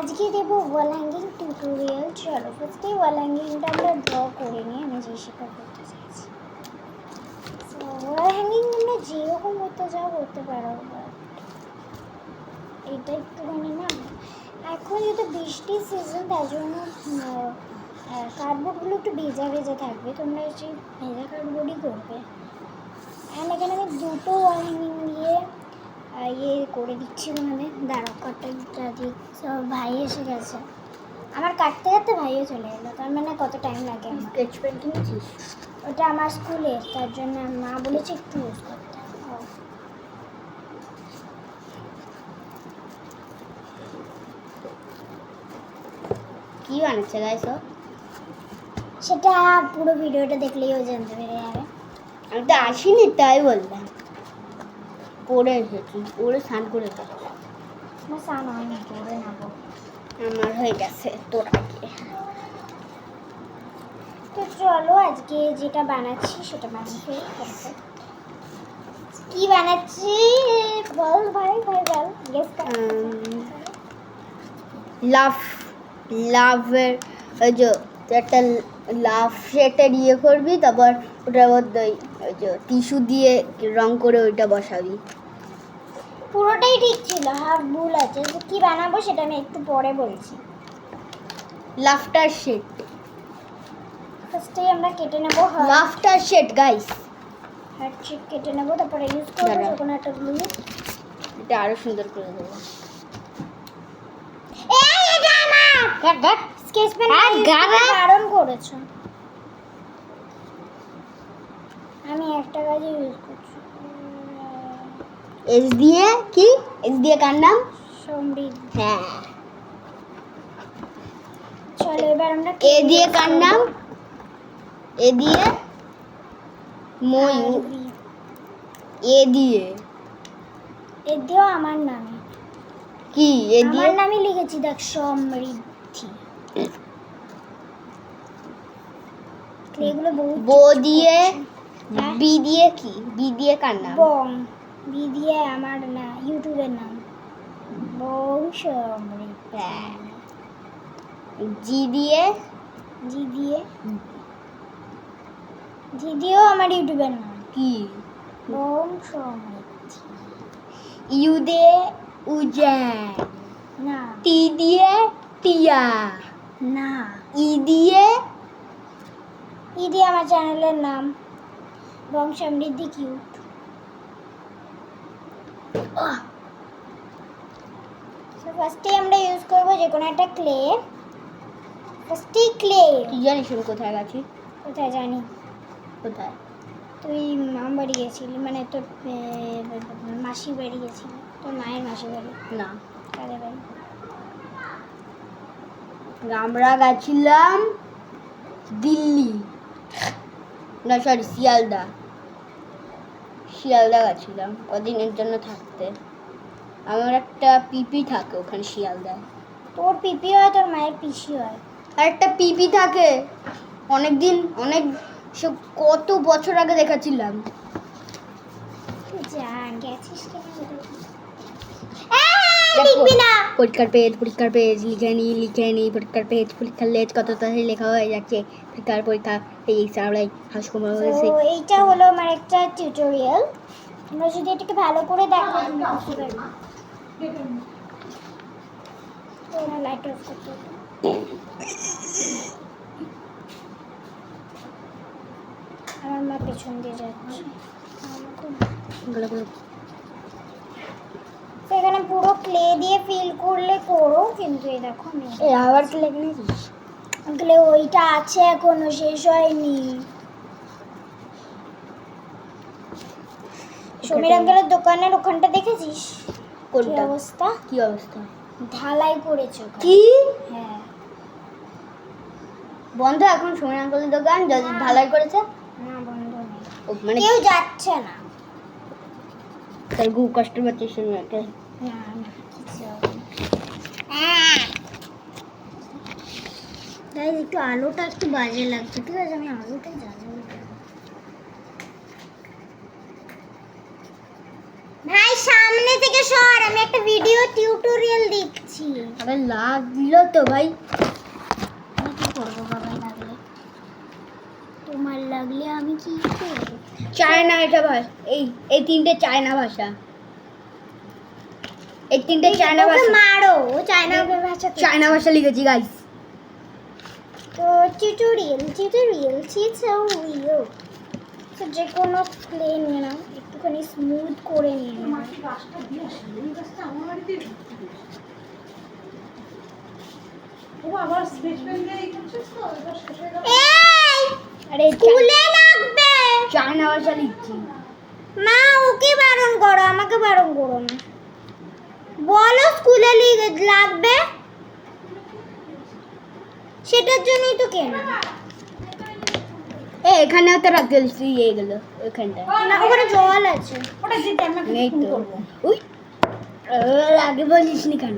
আজকে দেবো wall hanging tutorial. চলো ফার্স্টে ওয়াল হ্যাঙ্গিংটা আমরা ড্র করে নিই। আমি যে শেখা করতে চাইছি, ওয়াল হ্যাঙ্গিং তোমরা যেরকম করতে চাও করতে পারো। এটা একটুখানি না, এখন যেহেতু বৃষ্টির সিজন তার জন্য কার্ডবোর্ডগুলো একটু ভেজা ভেজা থাকবে। তোমরা সেই ভেজা কার্ডবোর্ডই করবে। অ্যান্ড এখানে আমি দুটো ওয়াল হ্যাঙ্গিং দিয়ে ইয়ে করে দিচ্ছি। মানে দাঁড়াও কাটটা দিই। ভাই এসে গেছে, আমার কাটতে কাটতে ভাইও চলে এলো। তার মানে কত টাইম লাগে। স্কেচ পেন কিনেছিস? ওটা আমার স্কুলের, তার জন্য মা বলেছে একটু ইউজ করতে। কি বানাচ্ছে গাইস? সেটা পুরো ভিডিওটা দেখলেই ও জানতে পেরে যাবে। আমি তো আসিনি তাই বললাম। পড়ে এসেছি, পড়ে স্নান করে এসেছি। আমার স্নান হয়নি, করে নেবো। আমার হয়ে গেছে তোর আগে। তো চলো আজকে যেটা বানাচ্ছি সেটা বানাচ্ছি। কি বানাচ্ছি বল ভাই, ভাই বল। গেস কর। লাভের ওই যে একটা লাভ শেটের ইয়ে করবি, তারপর ওটার মধ্যে ওই যে টিস্যু দিয়ে রং করে ওইটা বসাবি। পুরোটাই ঠিক ছিল, হাফ ভুল আছে। তো কি বানাবো সেটা আমি একটু পরে বলছি। লাফটার শেট, ফার্স্টেই আমরা কেটে নেবো লাফটার শেট গাইস। হার্ট শেপ কেটে নেবো, তারপরে ইউজ করবো দাঁড়া। যে কোনো একটা গ্লু। এটা আরো সুন্দর করে দেবো। এই এটা আমার স্কেচ পেন বারণ করেছো। আমি একটা কাজে ইউজ করছি। এস দিয়ে কি? এস দিয়ে কার নাম? সমৃদ্ধি। হ্যাঁ। চলো এবার আমরা এ দিয়ে কার নাম? এ দিয়ে ময়ূর। এ দিয়ে এ দিয়েও আমার নামে কি? এ দিয়ে আমার নামই লিখেছি দেখ, সমৃদ্ধি। এগুলো বহুত বো দিয়ে হ্যাঁ? বি দিয়ে কি? বি দিয়ে কার নাম? বং। বি দিয়ে আমার না ইউটিউবের নাম বং সমৃদ্ধি। হ্যাঁ। জি দিয়ে জি দিয়ে জি দিয়েও আমার ইউটিউবের নাম কি? বং সমৃদ্ধি। ইউ দিয়ে উজ্যান। না টি দিয়ে টিয়া। না, ই দিয়ে ই দিয়ে আমার চ্যানেলের নাম বং সমৃদ্ধি কিউট। ফার্স্টেই আমরা ইউজ করবো যে কোনো একটা ক্লে। ফার্স্টেই ক্লে। তুই জানিস আমি কোথায় গেছি? কোথায় জানি? কোথায়? তুই মাম বাড়ি গেছিলি, মানে তোর মাসি বাড়ি গেছিলি, তোর মায়ের মাসি বাড়ি। না, কাদের বাড়ি? আমরা গেছিলাম দিল্লি, না সরি শিয়ালদা। শিয়ালদা গেছিলাম কদিনের জন্য থাকতে। আমার একটা পিপি থাকে ওখানে শিয়ালদায়। তোর পিপি হয়, তোর মায়ের পিসি হয়। আর একটা পিপি থাকে, অনেক সব কত বছর আগে দেখাছিলাম। যা গেছিস কেন? পরীক্ষার পেজ লিখে নি পরীক্ষার পেজ পরীক্ষার লেজ কত তাড়াতাড়ি লেখা হয়ে যাচ্ছে। পরীক্ষা এই সারাই হাসকুমার হয়েছে। তো এইটা হলো আমার একটা টিউটোরিয়াল। তোমরা যদি এটাকে ভালো করে দেখো তোমরা বুঝতে পারবে। তোমরা লাইট অফ করতে হবে। আমার মা পেছন দিয়ে যাচ্ছে। তো এখানে পুরো ক্লে দিয়ে ফিল করলে করো, কিন্তু এই দেখো আমি আবার কি লেগে নিয়েছিস? ক্লে ওইটা আছে এখনো শেষ হয়নি। সমীর আঙ্কেলের দোকানের ওখানটা দেখেছিস কি কোনটা? অবস্থা? কি অবস্থা? ঢালাই করেছে ওখানে। কি হ্যাঁ বন্ধ এখন সমীর আঙ্কেলের দোকান? যদি ঢালাই করেছে? না বন্ধ নেই, ও মানে কেউ যাচ্ছে না। তার খুব কষ্ট পাচ্ছে সমীর আঙ্কেল। না না কিছু হবে না। তাই একটু আলোটা একটু বাজে লাগছে। ঠিক আছে আমি আলোটা জ্বালাবো। ভাই সামনে সামনে থেকে সর, আমি একটা ভিডিও টিউটোরিয়াল দেখছি। আরে লাগলো তো ভাই। আমি কি করবো বাবা লাগলে? তোমার লাগলে আমি কি করবো? চায়না এটা ভাষা, এই তিনটে চায়না ভাষা, এই তিনটে চায়না ওকে ভাষা, মারো, ও চায়না ভাষা। চায়না ভাষা লিখেছি গাইস। তো টিউটোরিয়াল তো যে কোনো প্লে নিয়ে নাও, একটুখানি স্মুথ করে নিয়ে নাও। এই, আরে স্কুলে লাগবে। চায়না ভাষা লিখছি। মা ওকে বারণ করো, আমাকে বারণ করো না। বলো স্কুলে লাগবে, সেটার জন্যই তো কেন এখানেও তো রাখতে দিচ্ছি এইগুলো ওইখানটায়। না, ওখানে জল আছে। নেই তো। উই আগে বলিস নি কেন?